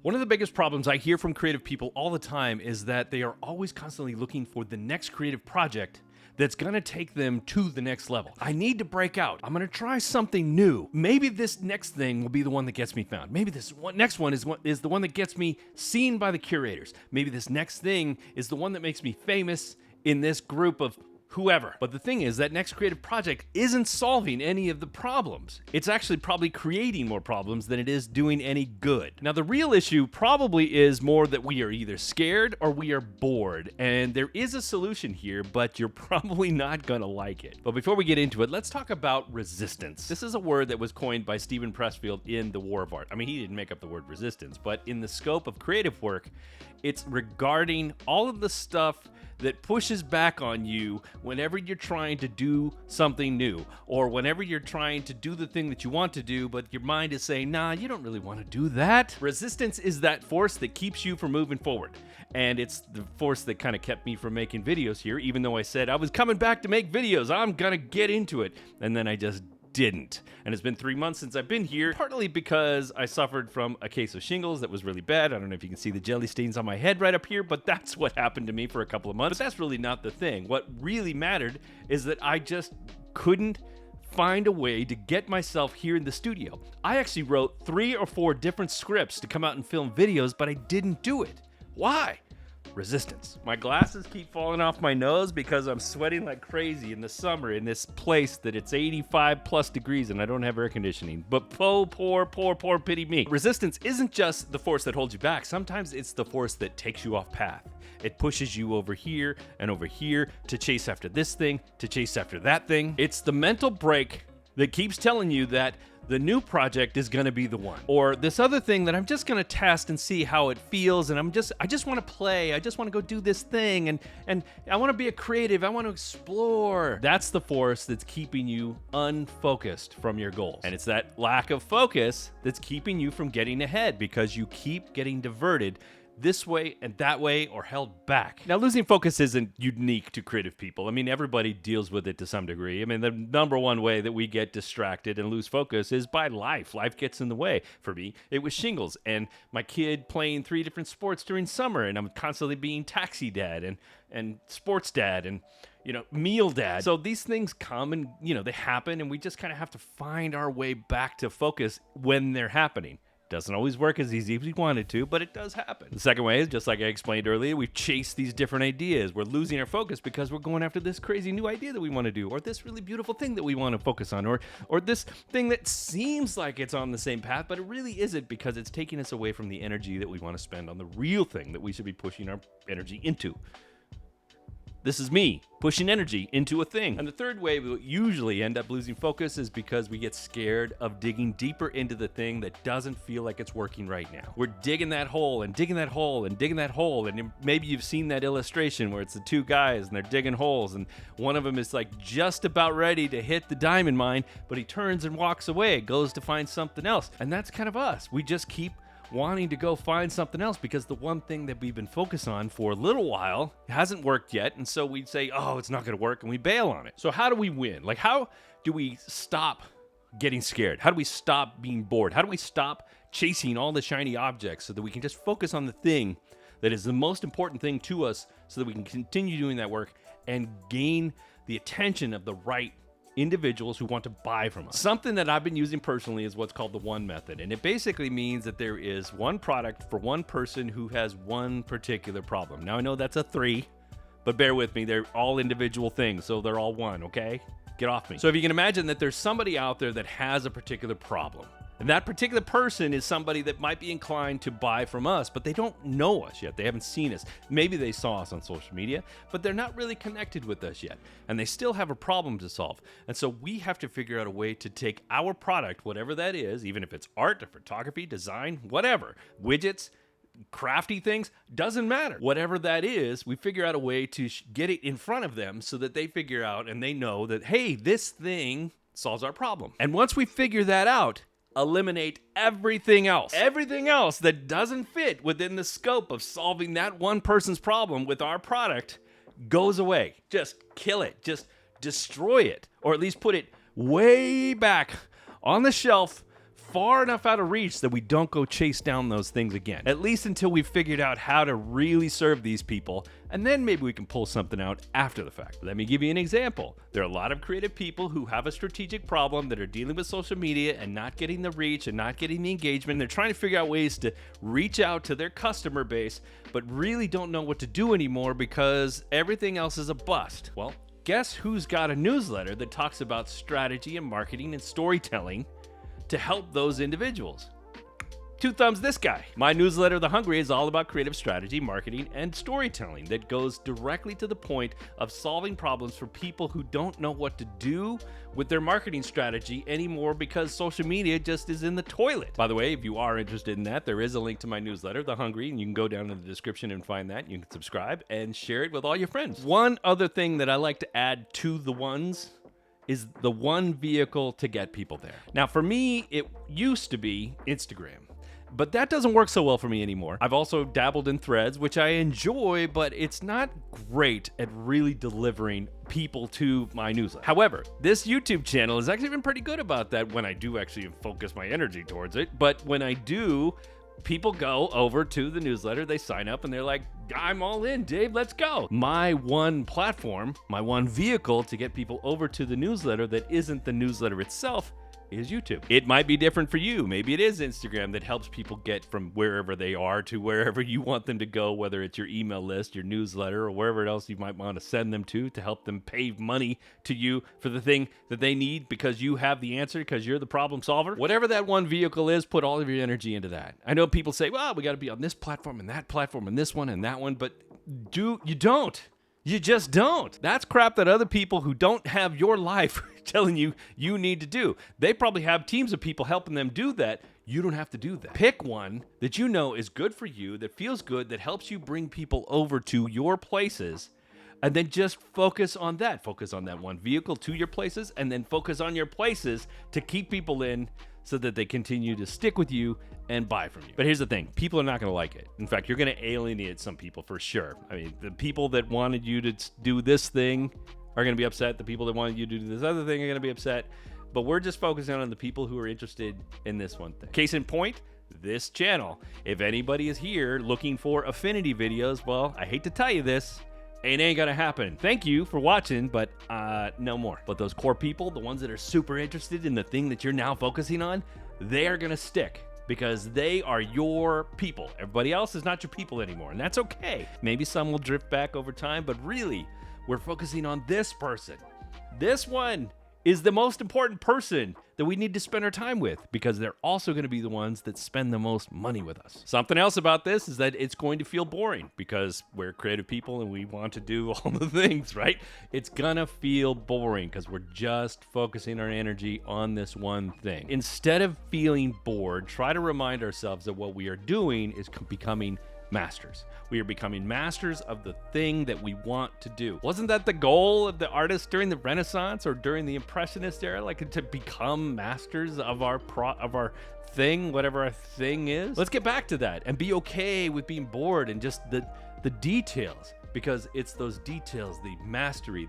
One of the biggest problems I hear from creative people all the time is that they are always constantly looking for the next creative project that's gonna take them to the next level. I need to break out. I'm gonna try something new. Maybe this next thing will be the one that gets me found. Maybe this next one is the one that gets me seen by the curators. Maybe this next thing is the one that makes me famous in this group of whoever. But the thing is, that next creative project isn't solving any of the problems. It's actually probably creating more problems than it is doing any good. Now, the real issue probably is more that we are either scared or we are bored. And there is a solution here, but you're probably not gonna like it. But before we get into it, let's talk about resistance. This is a word that was coined by Steven Pressfield in The War of Art. I mean, he didn't make up the word resistance, but in the scope of creative work, it's regarding all of the stuff that pushes back on you whenever you're trying to do something new, or whenever you're trying to do the thing that you want to do, but your mind is saying, nah, you don't really want to do that. Resistance is that force that keeps you from moving forward. And it's the force that kind of kept me from making videos here, even though I said I was coming back to make videos. I'm gonna get into it. And then I just didn't. And it's been 3 months since I've been here, partly because I suffered from a case of shingles that was really bad. I don't know if you can see the jelly stains on my head right up here, but that's what happened to me for a couple of months. But that's really not the thing. What really mattered is that I just couldn't find a way to get myself here in the studio. I actually wrote 3 or 4 different scripts to come out and film videos, but I didn't do it. Why? Resistance. My glasses keep falling off my nose because I'm sweating like crazy in the summer in this place that it's 85 plus degrees and I don't have air conditioning. But poor pity me. Resistance isn't just the force that holds you back. Sometimes it's the force that takes you off path. It pushes you over here and over here to chase after this thing, to chase after that thing. It's the mental break that keeps telling you that the new project is gonna be the one. Or this other thing that I'm just gonna test and see how it feels, and I just wanna play, I just wanna go do this thing, and I wanna be a creative, I wanna explore. That's the force that's keeping you unfocused from your goals. And it's that lack of focus that's keeping you from getting ahead because you keep getting diverted this way and that way, or held back. Now, losing focus isn't unique to creative people. I mean, everybody deals with it to some degree. I mean, the number one way that we get distracted and lose focus is by life. Life gets in the way. For me, it was shingles and my kid playing 3 different sports during summer, and I'm constantly being taxi dad and sports dad and meal dad. So these things come and they happen, and we just kind of have to find our way back to focus when they're happening. Doesn't always work as easy as we wanted to, but it does happen. The second way is, just like I explained earlier, we chase these different ideas. We're losing our focus because we're going after this crazy new idea that we want to do, or this really beautiful thing that we want to focus on, or this thing that seems like it's on the same path, but it really isn't, because it's taking us away from the energy that we want to spend on the real thing that we should be pushing our energy into. This is me pushing energy into a thing. And the third way we usually end up losing focus is because we get scared of digging deeper into the thing that doesn't feel like it's working right now. We're digging that hole and digging that hole and digging that hole. And maybe you've seen that illustration where it's the 2 guys and they're digging holes, and one of them is like just about ready to hit the diamond mine, but he turns and walks away, goes to find something else. And that's kind of us. We just keep wanting to go find something else because the one thing that we've been focused on for a little while hasn't worked yet. And so we'd say, oh, it's not going to work, and we bail on it. So how do we win? Like, how do we stop getting scared? How do we stop being bored? How do we stop chasing all the shiny objects so that we can just focus on the thing that is the most important thing to us, so that we can continue doing that work and gain the attention of the right individuals who want to buy from us? Something that I've been using personally is what's called the one method. And it basically means that there is one product for one person who has one particular problem. Now, I know that's a 3, but bear with me. They're all individual things, so they're all one, okay? Get off me. So if you can imagine that there's somebody out there that has a particular problem, and that particular person is somebody that might be inclined to buy from us, but they don't know us yet. They haven't seen us. Maybe they saw us on social media, but they're not really connected with us yet. And they still have a problem to solve. And so we have to figure out a way to take our product, whatever that is, even if it's art or photography, design, whatever, widgets, crafty things, doesn't matter. Whatever that is, we figure out a way to get it in front of them so that they figure out and they know that, hey, this thing solves our problem. And once we figure that out, eliminate everything else that doesn't fit within the scope of solving that one person's problem with our product goes away. Just kill it. Just destroy it. Or at least put it way back on the shelf, far enough out of reach that we don't go chase down those things again. At least until we've figured out how to really serve these people, and then maybe we can pull something out after the fact. Let me give you an example. There are a lot of creative people who have a strategic problem that are dealing with social media and not getting the reach and not getting the engagement. They're trying to figure out ways to reach out to their customer base, but really don't know what to do anymore because everything else is a bust. Well, guess who's got a newsletter that talks about strategy and marketing and storytelling to help those individuals? Two thumbs this guy. My newsletter, The Hungry, is all about creative strategy, marketing, and storytelling that goes directly to the point of solving problems for people who don't know what to do with their marketing strategy anymore because social media just is in the toilet. By the way, if you are interested in that, there is a link to my newsletter, The Hungry, and you can go down in the description and find that. You can subscribe and share it with all your friends. One other thing that I like to add to the ones is the one vehicle to get people there. Now, for me, it used to be Instagram. But that doesn't work so well for me anymore. I've also dabbled in Threads, which I enjoy, but it's not great at really delivering people to my newsletter. However, this YouTube channel has actually been pretty good about that when I do actually focus my energy towards it. But when I do, people go over to the newsletter, they sign up, and they're like, I'm all in, Dave, let's go. My one platform, my one vehicle to get people over to the newsletter that isn't the newsletter itself is YouTube. It might be different for you. Maybe it is Instagram that helps people get from wherever they are to wherever you want them to go, whether it's your email list, your newsletter, or wherever else you might want to send them to help them pay money to you for the thing that they need because you have the answer, because you're the problem solver. Whatever that one vehicle is, put all of your energy into that. I know people say, well, we got to be on this platform and that platform and this one and that one, but you don't. You just don't. That's crap that other people who don't have your life telling you you need to do. They probably have teams of people helping them do that. You don't have to do that. Pick one that you know is good for you, that feels good, that helps you bring people over to your places, and then just focus on that. Focus on that one vehicle to your places, and then focus on your places to keep people in so that they continue to stick with you and buy from you. But here's the thing, people are not gonna like it. In fact, you're gonna alienate some people for sure. I mean, the people that wanted you to do this thing are gonna be upset. The people that wanted you to do this other thing are gonna be upset. But we're just focusing on the people who are interested in this one thing. Case in point, this channel. If anybody is here looking for affinity videos, well, I hate to tell you this, it ain't gonna happen. Thank you for watching, but no more. But those core people, the ones that are super interested in the thing that you're now focusing on, they are gonna stick because they are your people. Everybody else is not your people anymore, and that's okay. Maybe some will drift back over time, but really, we're focusing on this person. This one is the most important person that we need to spend our time with because they're also going to be the ones that spend the most money with us. Something else about this is that it's going to feel boring because we're creative people and we want to do all the things, right? It's gonna feel boring because we're just focusing our energy on this one thing. Instead of feeling bored, try to remind ourselves that what we are doing is becoming masters. We are becoming masters of the thing that we want to do. Wasn't that the goal of the artists during the Renaissance or during the Impressionist era? Like to become masters of our thing, whatever our thing is? Let's get back to that and be okay with being bored and just the details, because it's those details, the mastery,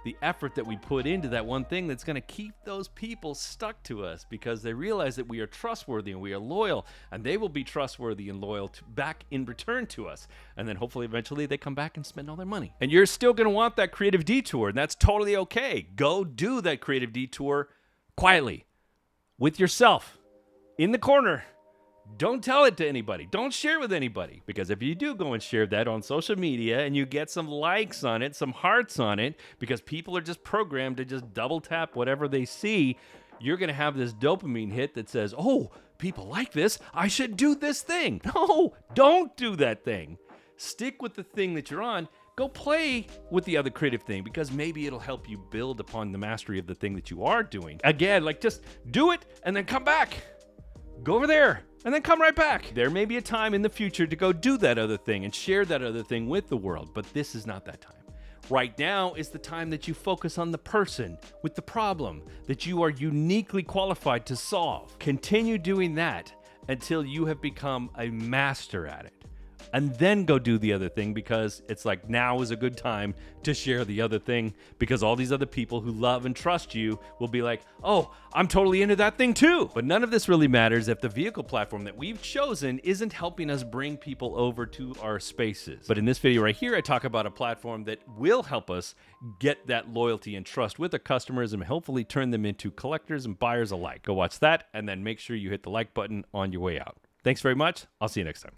the effort that we put into that one thing that's going to keep those people stuck to us because they realize that we are trustworthy and we are loyal, and they will be trustworthy and loyal back in return to us. And then hopefully eventually they come back and spend all their money. And you're still going to want that creative detour, and that's totally okay. Go do that creative detour quietly with yourself in the corner. Don't tell it to anybody. Don't share it with anybody. Because if you do go and share that on social media and you get some likes on it, some hearts on it, because people are just programmed to just double tap whatever they see, you're going to have this dopamine hit that says, oh, people like this, I should do this thing. No, don't do that thing. Stick with the thing that you're on. Go play with the other creative thing because maybe it'll help you build upon the mastery of the thing that you are doing. Again, like just do it and then come back. Go over there and then come right back. There may be a time in the future to go do that other thing and share that other thing with the world, but this is not that time. Right now is the time that you focus on the person with the problem that you are uniquely qualified to solve. Continue doing that until you have become a master at it. and then go do the other thing, because it's like now is a good time to share the other thing, because all these other people who love and trust you will be like, oh, I'm totally into that thing too. But none of this really matters if the vehicle platform that we've chosen isn't helping us bring people over to our spaces. But in this video right here, I talk about a platform that will help us get that loyalty and trust with the customers and hopefully turn them into collectors and buyers alike. Go watch that, and then make sure you hit the like button on your way out. Thanks very much. I'll see you next time.